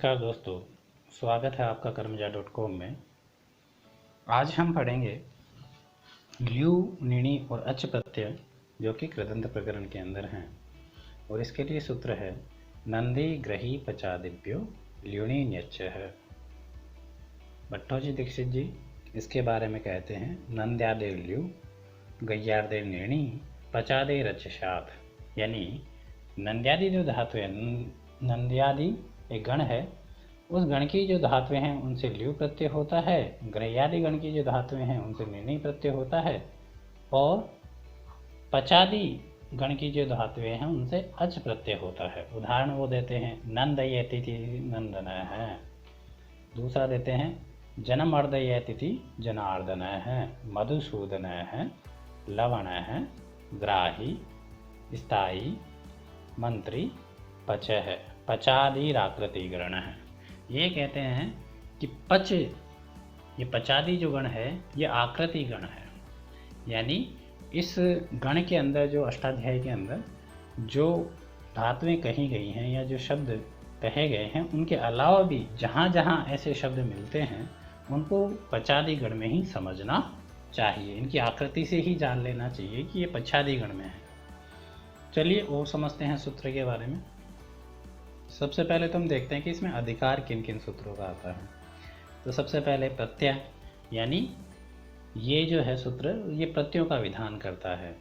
नमस्कार दोस्तों, स्वागत है आपका कर्मजा.com में। आज हम पढ़ेंगे ल्यू, णिनि और अच प्रत्यय जो कि कृदंत प्रकरण के अंदर हैं। और इसके लिए सूत्र है नंदी ग्रही पचादिभ्यो ल्यूणि ण्यच है। भट्टोजी दीक्षित जी इसके बारे में कहते हैं नंद्यादेर ल्यू गैयादेर णिनि पचादेर अच शात। यानी नंद्यादि जो धातु है, नंद्यादि एक गण है, उस गण की जो धातुएं हैं उनसे ल्यू प्रत्यय होता है, ग्रह्यादि गण की जो धातुएं हैं उनसे णिनि प्रत्यय होता है, और पचादि गण की जो धातुएं हैं उनसे अच प्रत्यय होता है। उदाहरण वो देते हैं नंदयति नंदन है, दूसरा देते हैं जनमर्दयति जनार्दन है, मधुसूदन है, लवण है, ग्राही, स्थायी, मंत्री, पच है, पचादिराकृति गण है। ये कहते हैं कि पच, ये पचादि जो गण है ये आकृति गण है। यानी इस गण के अंदर जो अष्टाध्यायी के अंदर जो धातुएं कही गई हैं या जो शब्द कहे गए हैं उनके अलावा भी जहाँ जहाँ ऐसे शब्द मिलते हैं उनको पचादि गण में ही समझना चाहिए। इनकी आकृति से ही जान लेना चाहिए कि ये पचादि गण में है। चलिए और समझते हैं सूत्र के बारे में। सबसे पहले तो हम देखते हैं कि इसमें अधिकार किन किन सूत्रों का आता है। तो सबसे पहले प्रत्यय, यानी ये जो है सूत्र ये प्रत्ययों का विधान करता है।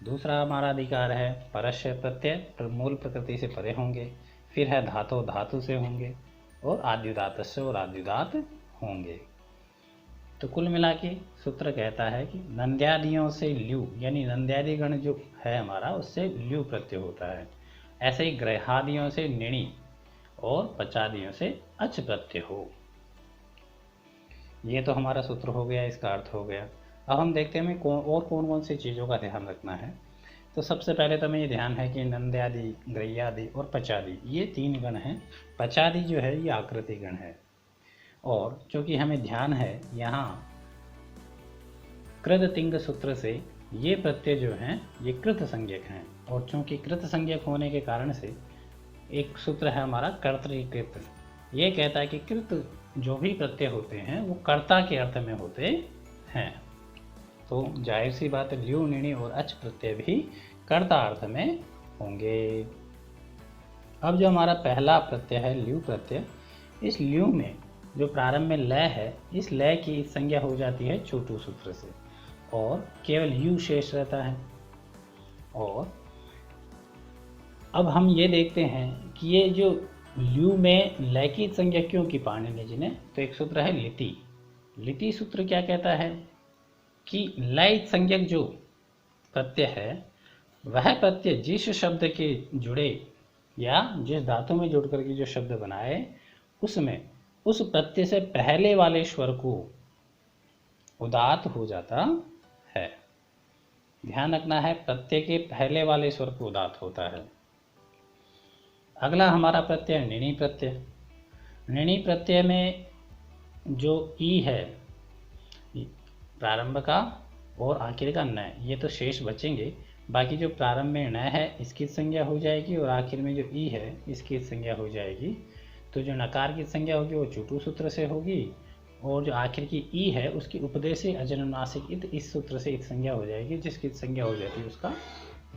दूसरा हमारा अधिकार है परस्य प्रत्यय, मूल प्रकृति से परे होंगे। फिर है धातु, धातु से होंगे, और आद्युदातस्य और आद्युदात होंगे। तो कुल मिला के सूत्र कहता है कि नंद्यादियों से ल्यू, यानी नंद्यादि गण जो है हमारा उससे ल्यू प्रत्यय होता है। ऐसे ही ग्रहादियों से णिनि और पचादियों से अच प्रत्यय हो। ये तो हमारा सूत्र हो गया, इसका अर्थ हो गया। अब हम देखते हैं कौन कौन सी चीज़ों का ध्यान रखना है। तो सबसे पहले तो हमें ये ध्यान है कि नंद्यादि, ग्रह्यादि और पचादि ये तीन गण हैं। पचादि जो है ये आकृति गण है। और चूँकि हमें ध्यान है यहाँ कृत तिंग सूत्र से ये प्रत्यय जो हैं ये कृत संज्ञक हैं। और चूँकि कृत संज्ञक होने के कारण से एक सूत्र है हमारा कर्तृकृत। ये कहता है कि कृत जो भी प्रत्यय होते हैं वो कर्ता के अर्थ में होते हैं। तो जाहिर सी बात है ल्यू, णिनि और अच प्रत्यय भी कर्ता अर्थ में होंगे। अब जो हमारा पहला प्रत्यय है ल्यू प्रत्यय, इस ल्यू में जो प्रारंभ में लय है, इस लय की संज्ञा हो जाती है चोटू सूत्र से और केवल यू शेष रहता है। और अब हम ये देखते हैं कि ये जो ल्यू में लय की संज्ञा क्यों की पाणिनि जी ने, तो एक सूत्र है लिति। लिति सूत्र क्या कहता है कि लय संज्ञक जो प्रत्यय है वह प्रत्यय जिस शब्द के जुड़े या जिस धातु में जुड़ करके जो शब्द बनाए उसमें उस प्रत्यय से पहले वाले स्वर को उदात्त हो जाता है। ध्यान रखना है, प्रत्यय के पहले वाले स्वर को उदात्त होता है। अगला हमारा प्रत्यय णिनि प्रत्यय। णिनि प्रत्यय में जो ई है प्रारंभ का और आखिर का न, ये तो शेष बचेंगे। बाकी जो प्रारंभ में न है इसकी संज्ञा हो जाएगी और आखिर में जो ई है इसकी संज्ञा हो जाएगी। तो जो नकार की संज्ञा होगी वो चुटू सूत्र से होगी, और जो आखिर की ई है उसकी उपदेशे अजनुनासिक इत, इस सूत्र से इत संज्ञा हो जाएगी। जिसकी संज्ञा हो जाती है उसका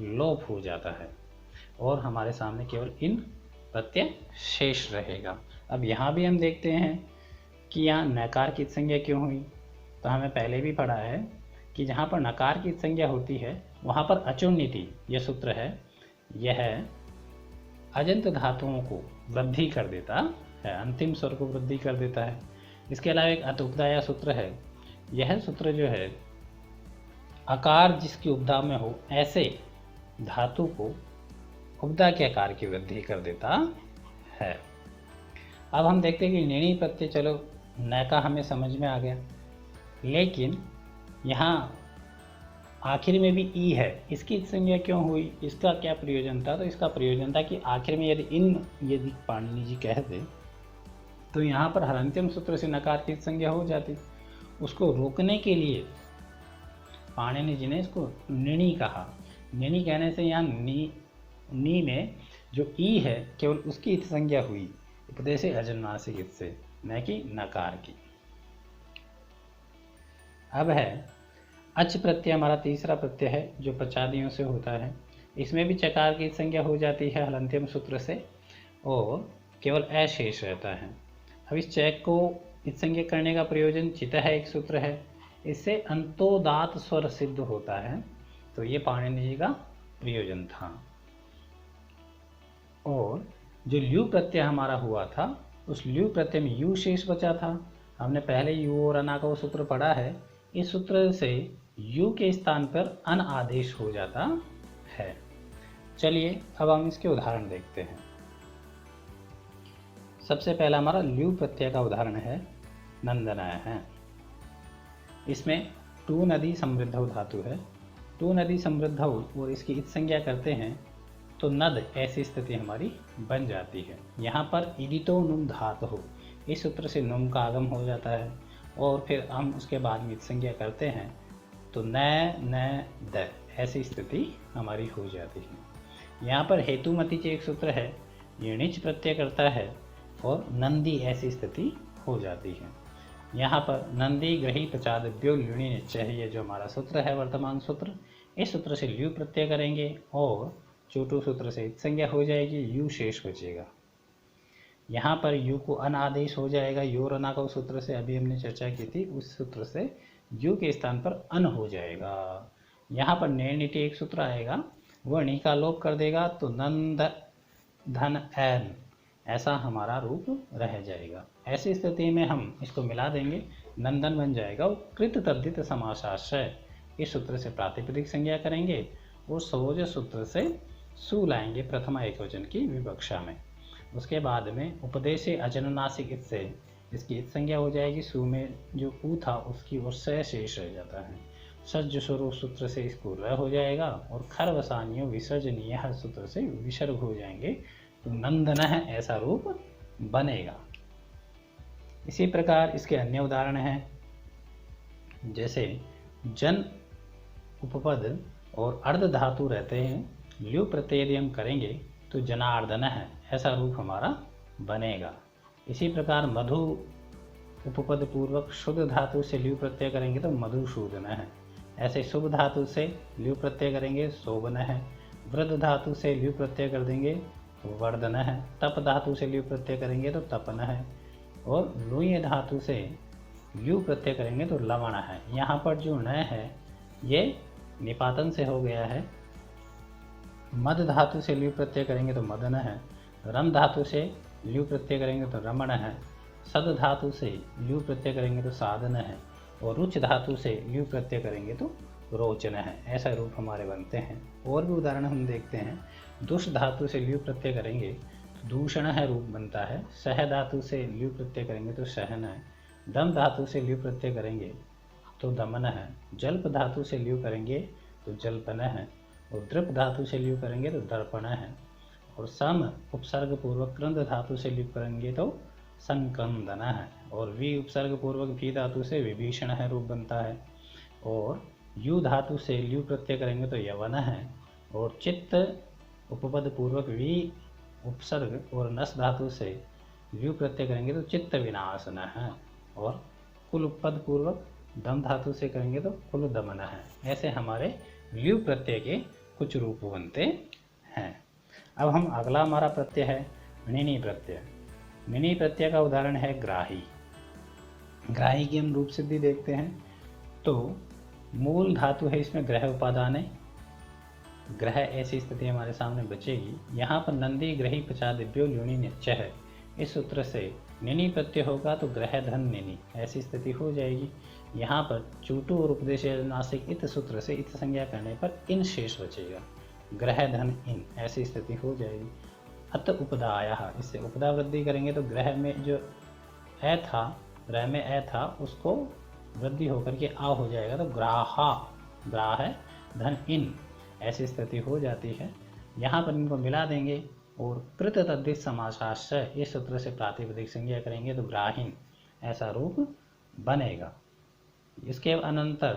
लोप हो जाता है और हमारे सामने केवल इन प्रत्यय शेष रहेगा। अब यहाँ भी हम देखते हैं कि यहाँ नकार की संज्ञा क्यों हुई। तो हमें पहले भी पढ़ा है कि जहाँ पर नकार की संज्ञा होती है वहाँ पर अचुन्नीति, यह सूत्र है, यह अजंत धातुओं को वृद्धि कर देता है, अंतिम स्वर को वृद्धि कर देता है। इसके अलावा एक अतुपदाया सूत्र है। यह सूत्र जो है आकार जिसकी उपदा में हो ऐसे धातु को उपदा के आकार की वृद्धि कर देता है। अब हम देखते हैं कि णिनि प्रत्यय, चलो न का हमें समझ में आ गया, लेकिन यहाँ आखिर में भी ई है, इसकी संज्ञा क्यों हुई, इसका क्या प्रयोजन था। तो इसका प्रयोजन था कि आखिर में यदि पाणिनि जी कह दे तो यहाँ पर हरंत्यम सूत्र से नकार की संज्ञा हो जाती। उसको रोकने के लिए पाणिनि जी ने इसको णिनि कहा। णिनि कहने से यहाँ नी में जो ई है केवल उसकी संज्ञा हुई, उपदेशे अजन्मासिक इससे, न कि नकार की। अब है अच प्रत्यय, हमारा तीसरा प्रत्यय है जो पचादियों से होता है। इसमें भी चकार की संज्ञा हो जाती है हलंत्यम सूत्र से और केवल अशेष रहता है। अब इस चैक को संज्ञा करने का प्रयोजन चित है, एक सूत्र है, इससे अंतोदात स्वर सिद्ध होता है, तो ये पाणिनि जी का प्रयोजन था। और जो ल्यू प्रत्यय हमारा हुआ था, उस ल्यू प्रत्यय में यू शेष बचा था। हमने पहले यू और अना का सूत्र पढ़ा है। इस सूत्र से यू के स्थान पर अन आदेश हो जाता है। चलिए अब हम इसके उदाहरण देखते हैं। सबसे पहला हमारा ल्यू प्रत्यय का उदाहरण है नंदनाय है। इसमें टू नदी समृद्धौ धातु है। टू नदी समृद्धौ और इसकी इत संज्ञा करते हैं तो नद ऐसी स्थिति हमारी बन जाती है। यहाँ पर इदितो नुम धातु हो, इस सूत्र से नुम का आगम हो जाता है और फिर हम उसके बाद में इत संज्ञा करते हैं तो न द ऐसी स्थिति हमारी हो जाती है। यहाँ पर हेतुमति से एक सूत्र है, ये णिच प्रत्यय करता है और नंदी ऐसी स्थिति हो जाती है। यहाँ पर नंदी ग्रही पचादिभ्यो ल्युणि निश्चय, ये जो हमारा सूत्र है वर्तमान सूत्र, इस सूत्र से ल्यू प्रत्यय करेंगे और चोटू सूत्र से इत संज्ञा हो जाएगी, यू शेष बचेगा। यहाँ पर यू को अन आदेश हो जाएगा, यू और अना का सूत्र से अभी हमने चर्चा की थी, उस सूत्र से यू के स्थान पर अन हो जाएगा। यहाँ पर नेणिटे एक सूत्र आएगा, वह णी का लोप कर देगा तो नंद धन एन ऐसा हमारा रूप रह जाएगा। ऐसी स्थिति में हम इसको मिला देंगे, नंदन बन जाएगा और कृत तद्धित समासाश्रय, इस सूत्र से प्रातिपदिक संज्ञा करेंगे और सहोज सूत्र से सु लाएंगे प्रथमा एकवचन की विवक्षा में। उसके बाद में उपदेशे अजनुनासिक इससे इसकी इत संज्ञा हो जाएगी, सु में जो ऊ था उसकी ओर से शेष रह जाता है। सज्ज स्वरूप सूत्र से इसको र हो जाएगा और खर वसानियों विसर्जनीय हर सूत्र से विसर्ग हो जाएंगे तो नंदन ऐसा रूप बनेगा। इसी प्रकार इसके अन्य उदाहरण हैं, जैसे जन उपपद और अर्ध धातु रहते हैं, ल्यू प्रत्यय यदि हम करेंगे तो जनार्दन है ऐसा रूप हमारा बनेगा। इसी प्रकार मधु उपपद पूर्वक शुद्ध धातु से ल्यू प्रत्यय करेंगे तो मधुसूदन है, ऐसे शुभ धातु से ल्यू प्रत्यय करेंगे शोभन है, वृद्ध धातु से ल्यू प्रत्यय कर देंगे तो वर्धन है, तप धातु से ल्यू प्रत्यय करेंगे तो तपन है और लुय धातु से ल्यू प्रत्यय करेंगे तो लवण है। यहाँ पर जो न है ये निपातन से हो गया है। मद धातु से ल्यू प्रत्यय करेंगे तो मदन है, रम धातु से ल्यू प्रत्यय करेंगे तो रमण है, सद धातु से ल्यू प्रत्यय करेंगे तो साधन है और रुच धातु से ल्यू प्रत्यय करेंगे तो रोचन है। ऐसा रूप हमारे बनते हैं। और भी उदाहरण हम देखते हैं। दुष धातु से ल्यू प्रत्यय करेंगे तो दूषण है रूप बनता है, सह धातु से ल्यू प्रत्यय करेंगे तो सहन है, दम धातु से ल्यू प्रत्यय करेंगे तो दमन है, जल्प धातु से ल्यू करेंगे तो जल्पन है और द्रप धातु से ल्यू करेंगे तो दर्पण है और सम उपसर्ग पूर्वक क्रंद धातु से ल्यू करेंगे तो संक्रंदन है और वी उपसर्ग पूर्वक भी धातु से विभीषण है रूप बनता है और यू धातु से ल्यू प्रत्यय करेंगे तो यवन है और चित्त उपपद पूर्वक वी उपसर्ग और नस धातु से ल्यू प्रत्यय करेंगे तो चित्त विनाशन है और कुल उपपद पूर्वक दम धातु से करेंगे तो कुल दमन है। ऐसे हमारे ल्यू प्रत्यय के कुछ रूप बनते हैं। अब हम अगला हमारा प्रत्यय है णिनि प्रत्यय। णिनि प्रत्यय का उदाहरण है ग्राही। ग्राही की हम रूप सिद्धि देखते हैं तो मूल धातु है, इसमें ग्रह उपादान है, ग्रह ऐसी स्थिति हमारे सामने बचेगी। यहाँ पर नंदी ग्रही पचादिभ्यो ल्युणि निश्चय है, इस सूत्र से णिनि प्रत्यय होगा तो ग्रह धन णिनि ऐसी स्थिति हो जाएगी। यहाँ पर चूटू और उपदेश नासिक इत सूत्र से इत संज्ञा करने पर इन शेष बचेगा, ग्रह धन इन ऐसी स्थिति हो जाएगी। अत उपदाया, इससे उपदा वृद्धि करेंगे तो ग्रह में जो ए था, ग्रह में ए था उसको वृद्धि होकर के आ हो जाएगा तो ग्राहा, ग्राह है धन इन ऐसी स्थिति हो जाती है। यहाँ पर इनको मिला देंगे और कृत तद्धित समासाश्रय इस सूत्र से प्रातिपदिक संज्ञा करेंगे तो ग्राहीन ऐसा रूप बनेगा। इसके अनंतर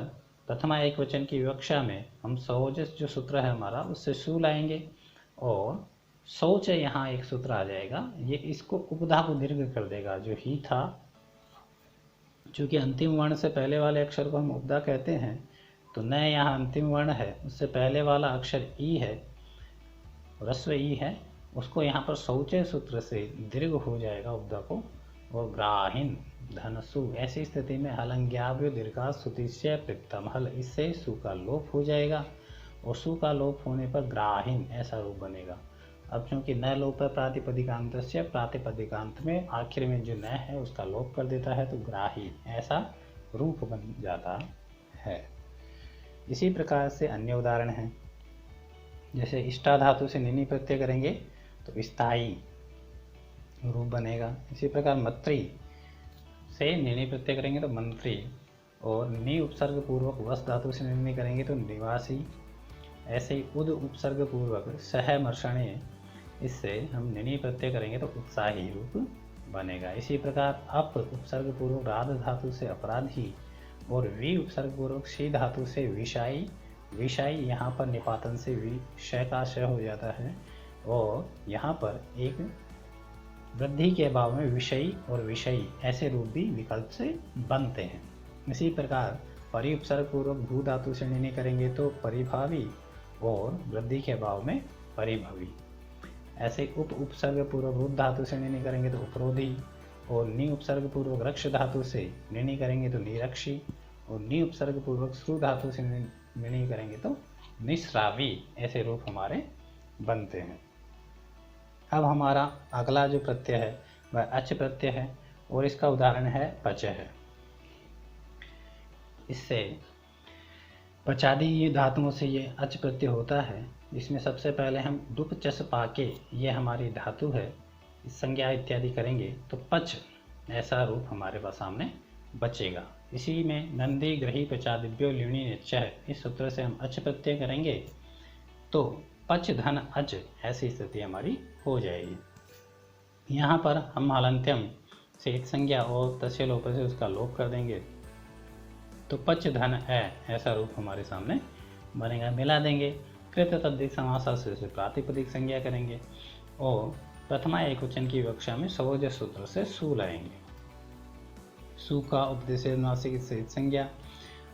प्रथमा एक वचन की विवक्षा में हम सहोजस जो सूत्र है हमारा उससे सु लाएंगे और शौच है, यहाँ एक सूत्र आ जाएगा, ये इसको उपधा को दीर्घ कर देगा। जो ही था, चूँकि अंतिम वर्ण से पहले वाले अक्षर को हम उपधा कहते हैं, तो न यहाँ अंतिम वर्ण है, उससे पहले वाला अक्षर ई है, ह्रस्व ई है, उसको यहाँ पर शौचे सूत्र से दीर्घ हो जाएगा उपधा को, और ग्राहीन धनसु। ऐसी स्थिति में हलंग्याव्यो दीर्घा सुतिश्य प्रिक्तम हल, इससे सु का लोप हो जाएगा, और सु का लोप होने पर ग्राहीन ऐसा रूप बनेगा। अब चूंकि न लोप है प्रातिपदिकांत से, प्रातिपदिकांत में आखिर में जो न है उसका लोप कर देता है, तो ग्राही ऐसा रूप बन जाता है। इसी प्रकार से अन्य उदाहरण हैं, जैसे इष्टा धातु से निनी प्रत्यय करेंगे तो स्थायी रूप बनेगा। इसी प्रकार मत्री से निनी प्रत्यय करेंगे तो मंत्री, और नि उपसर्ग पूर्वक वस धातु से निनी करेंगे तो निवासी। ऐसे ही उद उपसर्ग पूर्वक सहमर्षणे, इससे हम निनी प्रत्यय करेंगे तो उत्साही रूप बनेगा। इसी प्रकार अप उपसर्ग पूर्वक राध धातु से अपराधी, और वी उपसर्ग पूर्वक शी धातु से विषाई। विषाई यहाँ पर निपातन से विषय का श हो जाता है, और यहाँ पर एक वृद्धि के अभाव में विषयी और विषयी ऐसे रूप भी विकल्प से बनते हैं। इसी प्रकार परि उपसर्ग पूर्वक भू धातु से निनी करेंगे तो परिभावी, और वृद्धि के अभाव में परिभवी। ऐसे उप उपसर्ग पूर्वक रुद्ध धातु से निनी करेंगे तो उपरोधी, और नि उपसर्ग पूर्वक रक्ष धातु से निनी करेंगे तो निरक्षी, और नि उपसर्ग पूर्वक श्रु धातु से निनी करेंगे तो निस्रावी। ऐसे रूप हमारे बनते हैं। अब हमारा अगला जो प्रत्यय है वह अच प्रत्यय है, और इसका उदाहरण है पच है। इससे पचादी धातुओं से ये अच प्रत्यय होता है। इसमें सबसे पहले हम डुप चस पाके, ये हमारी धातु है, इस संज्ञा इत्यादि करेंगे तो पच ऐसा रूप हमारे पास सामने बचेगा। इसी में नंदी ग्रही पचादिभ्यो ल्यूणी निश्चय, इस सूत्र से हम अच प्रत्यय करेंगे तो पच धन अच ऐसी स्थिति हमारी हो जाएगी। यहाँ पर हम हलंत्यम से एक संज्ञा और तस्य लोप से उसका लोप कर देंगे तो पच धन ऐसा रूप हमारे सामने बनेगा। मिला देंगे कृत तद्धित समासा से प्रातिपदिक संज्ञा करेंगे, और प्रथमा एकवचन की विवक्षा में सवोज सूत्र से सु लाएंगे। सु का उपदेश नासिक से संज्ञा,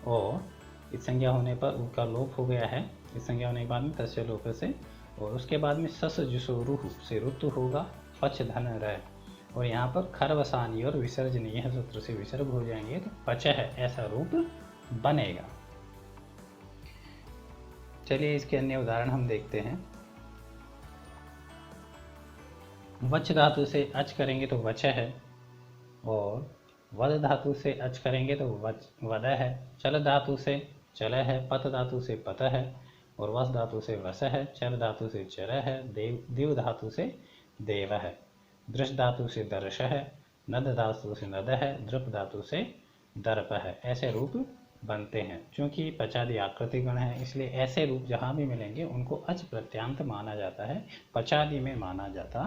और इस संज्ञा होने पर उनका लोप हो गया है। इस संज्ञा होने के बाद में तस्य लोप से, और उसके बाद में सस जुसो रुह से ऋतु होगा पच धन रह, और यहाँ पर खरवसानी और विसर्जनीय सूत्र से विसर्ग हो जाएंगे तो पच है ऐसा रूप बनेगा। चलिए इसके अन्य उदाहरण हम देखते हैं। वच धातु से अच करेंगे तो वच है, और वद धातु से अच करेंगे तो वद है। चल धातु से चल है, पत धातु से पत है, और वस धातु से वस है। चर धातु से चर है, दिव धातु से देव है। दृश धातु से दर्श है, नद धातु से नद है, द्रप धातु से दर्प है। ऐसे रूप बनते हैं। क्योंकि पचादी आकृति गण है, इसलिए ऐसे रूप जहाँ भी मिलेंगे उनको अच प्रत्यांत माना जाता है, पचादी में माना जाता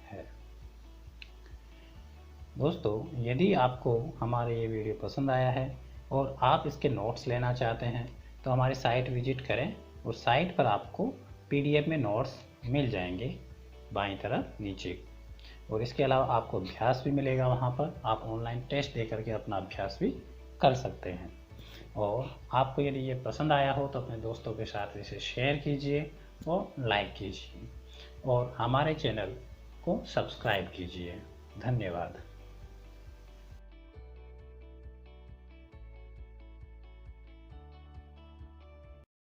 है। दोस्तों, यदि आपको हमारे ये वीडियो पसंद आया है और आप इसके नोट्स लेना चाहते हैं तो हमारी साइट विजिट करें, और साइट पर आपको PDF में नोट्स मिल जाएंगे बाईं तरफ नीचे। और इसके अलावा आपको अभ्यास भी मिलेगा, वहाँ पर आप ऑनलाइन टेस्ट दे करके अपना अभ्यास भी कर सकते हैं। और आपको यदि ये पसंद आया हो तो अपने दोस्तों के साथ इसे शेयर कीजिए और लाइक कीजिए, और हमारे चैनल को सब्सक्राइब कीजिए। धन्यवाद।